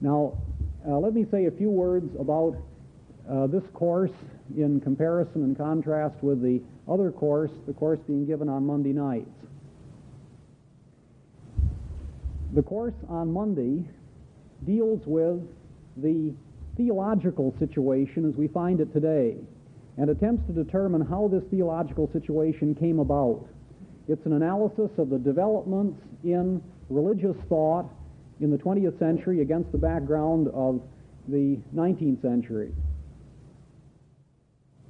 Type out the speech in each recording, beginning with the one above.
Now, let me say a few words about this course in comparison and contrast with the other course, the course being given on Monday nights. The course on Monday deals with the theological situation as we find it today and attempts to determine how this theological situation came about. It's an analysis of the developments in religious thought in the 20th century against the background of the 19th century.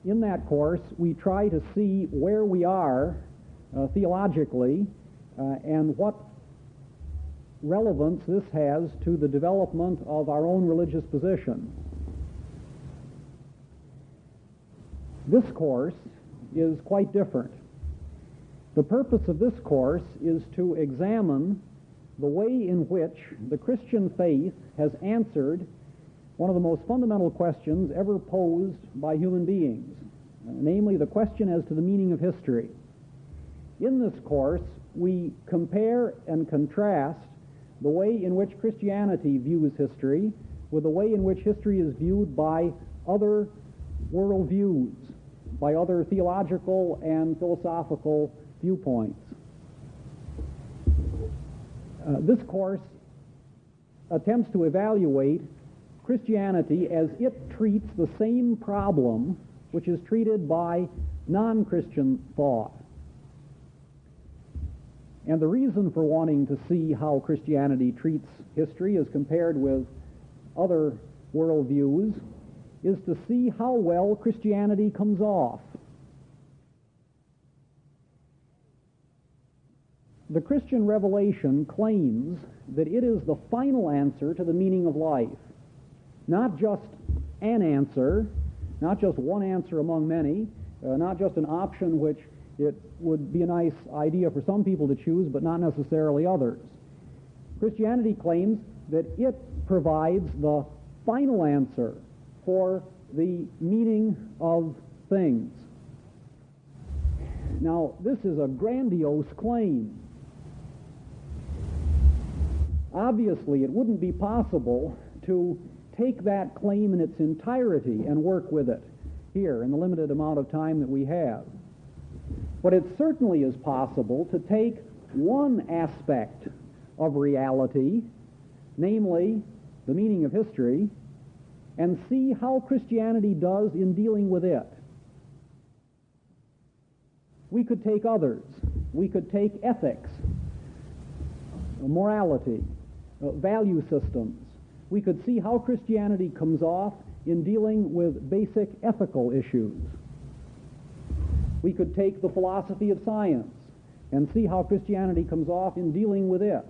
In that course, we try to see where we are theologically and what relevance this has to the development of our own religious position. This course is quite different. The purpose of this course is to examine the way in which the Christian faith has answered one of the most fundamental questions ever posed by human beings, namely the question as to the meaning of history. In this course, we compare and contrast the way in which Christianity views history with the way in which history is viewed by other worldviews, by other theological and philosophical viewpoints. This course attempts to evaluate Christianity as it treats the same problem which is treated by non-Christian thought. And the reason for wanting to see how Christianity treats history as compared with other worldviews is to see how well Christianity comes off. The Christian revelation claims that it is the final answer to the meaning of life. Not just an answer, not just one answer among many, not just an option which it would be a nice idea for some people to choose, but not necessarily others. Christianity claims that it provides the final answer for the meaning of things. Now, this is a grandiose claim. Obviously, it wouldn't be possible to take that claim in its entirety and work with it here in the limited amount of time that we have. But it certainly is possible to take one aspect of reality, namely the meaning of history, and see how Christianity does in dealing with it. We could take others. We could take ethics, morality, value systems. We could see how Christianity comes off in dealing with basic ethical issues. We could take the philosophy of science and see how Christianity comes off in dealing with it.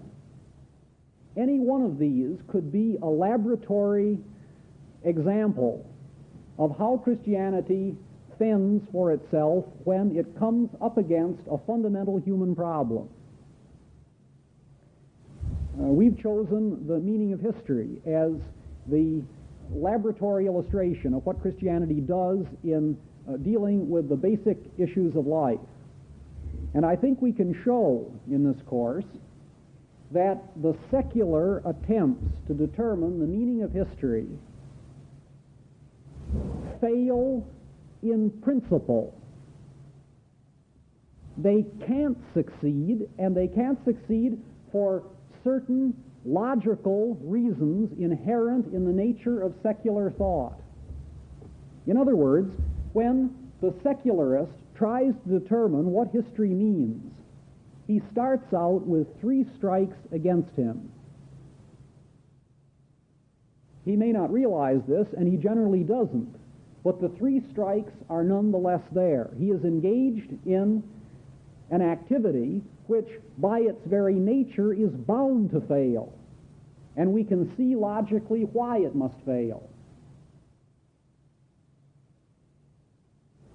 Any one of these could be a laboratory example of how Christianity fends for itself when it comes up against a fundamental human problem. We've chosen the meaning of history as the laboratory illustration of what Christianity does in dealing with the basic issues of life. And I think we can show in this course that the secular attempts to determine the meaning of history fail in principle. They can't succeed, and they can't succeed for certain logical reasons inherent in the nature of secular thought. In other words, when the secularist tries to determine what history means, he starts out with three strikes against him. He may not realize this, and he generally doesn't, but the three strikes are nonetheless there. He is engaged in an activity which, by its very nature, is bound to fail, and we can see logically why it must fail.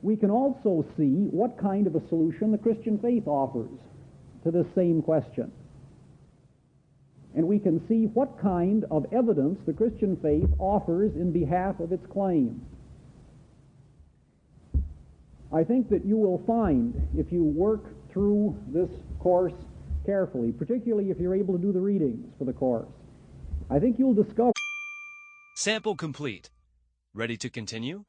We can also see what kind of a solution the Christian faith offers to this same question. And we can see what kind of evidence the Christian faith offers in behalf of its claim. I think that you will find, if you work through this course carefully, particularly if you're able to do the readings for the course, I think you'll discover Sample complete. Ready to continue?